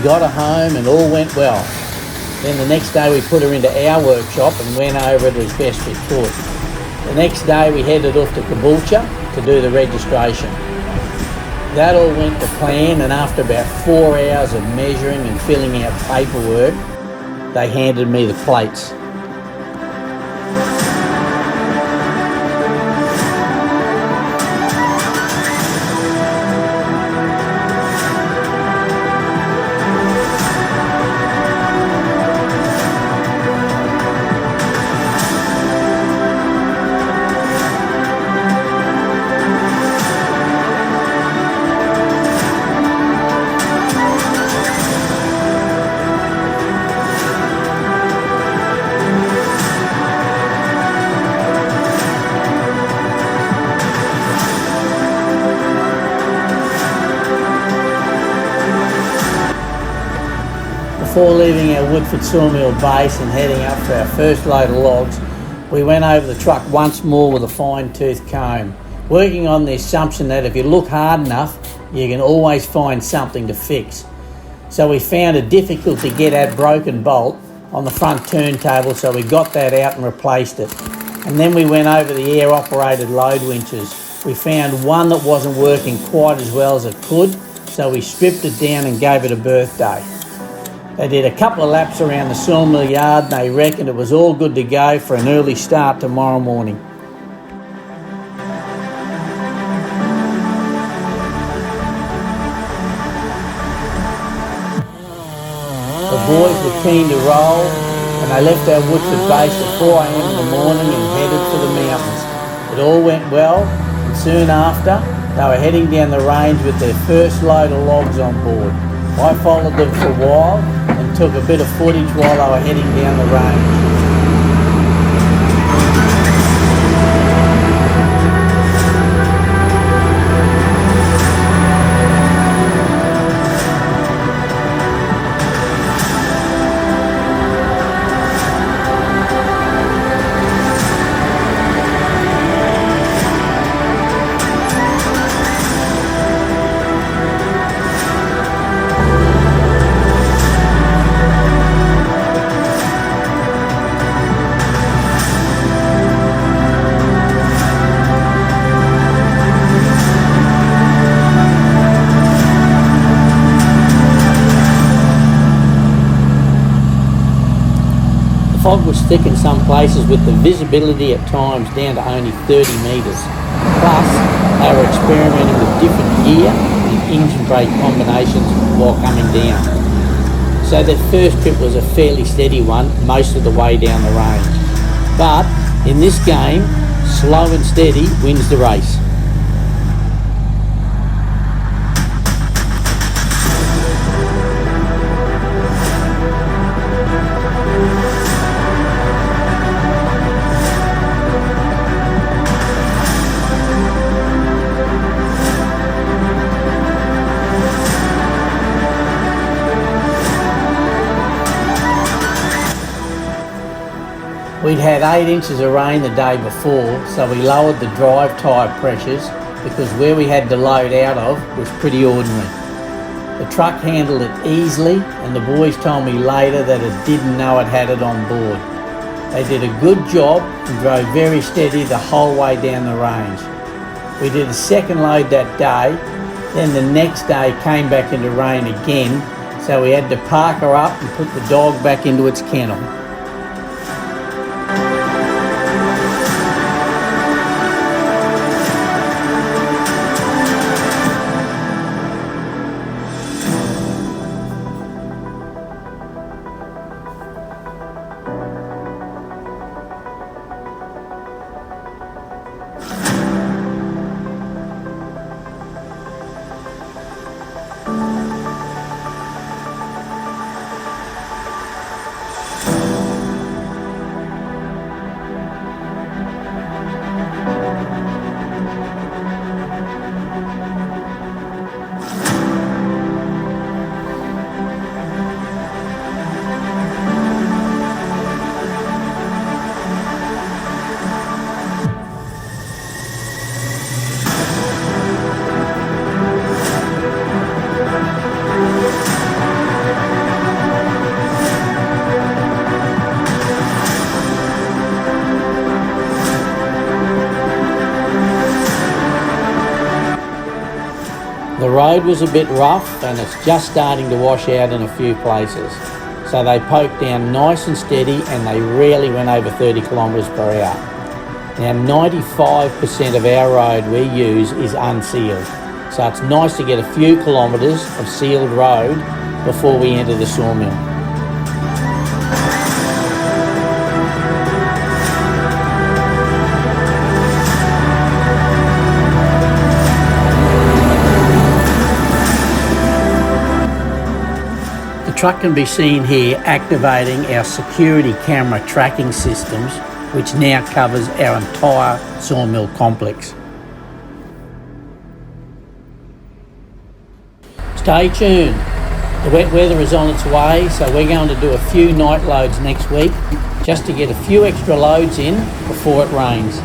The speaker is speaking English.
got her home and all went well. Then the next day we put her into our workshop and went over it as best we could. The next day we headed off to Caboolture to do the registration. That all went to plan, and after about 4 hours of measuring and filling out paperwork, they handed me the plates. Before leaving our Woodford sawmill base and heading up for our first load of logs, we went over the truck once more with a fine-tooth comb, working on the assumption that if you look hard enough, you can always find something to fix. So we found it difficult to get that broken bolt on the front turntable, so we got that out and replaced it. And then we went over the air-operated load winches. We found one that wasn't working quite as well as it could, so we stripped it down and gave it a birthday. They did a couple of laps around the sawmill yard and they reckoned it was all good to go for an early start tomorrow morning. The boys were keen to roll and they left our Woodford base at 4 a.m. in the morning and headed for the mountains. It all went well, and soon after they were heading down the range with their first load of logs on board. I followed them for a while and took a bit of footage while they were heading down the range. The fog was thick in some places with the visibility at times down to only 30 metres. Plus, they were experimenting with different gear and engine brake combinations while coming down. So their first trip was a fairly steady one most of the way down the range. But in this game, slow and steady wins the race. We'd had 8 inches of rain the day before, so we lowered the drive tyre pressures because where we had to load out of was pretty ordinary. The truck handled it easily and the boys told me later that it didn't know it had it on board. They did a good job and drove very steady the whole way down the range. We did a second load that day, then the next day came back into rain again, so we had to park her up and put the dog back into its kennel. The road was a bit rough and it's just starting to wash out in a few places. So they poked down nice and steady and they rarely went over 30 kilometres per hour. Now 95% of our road we use is unsealed. So it's nice to get a few kilometres of sealed road before we enter the sawmill. The truck can be seen here activating our security camera tracking systems, which now covers our entire sawmill complex. Stay tuned. The wet weather is on its way, so we're going to do a few night loads next week just to get a few extra loads in before it rains.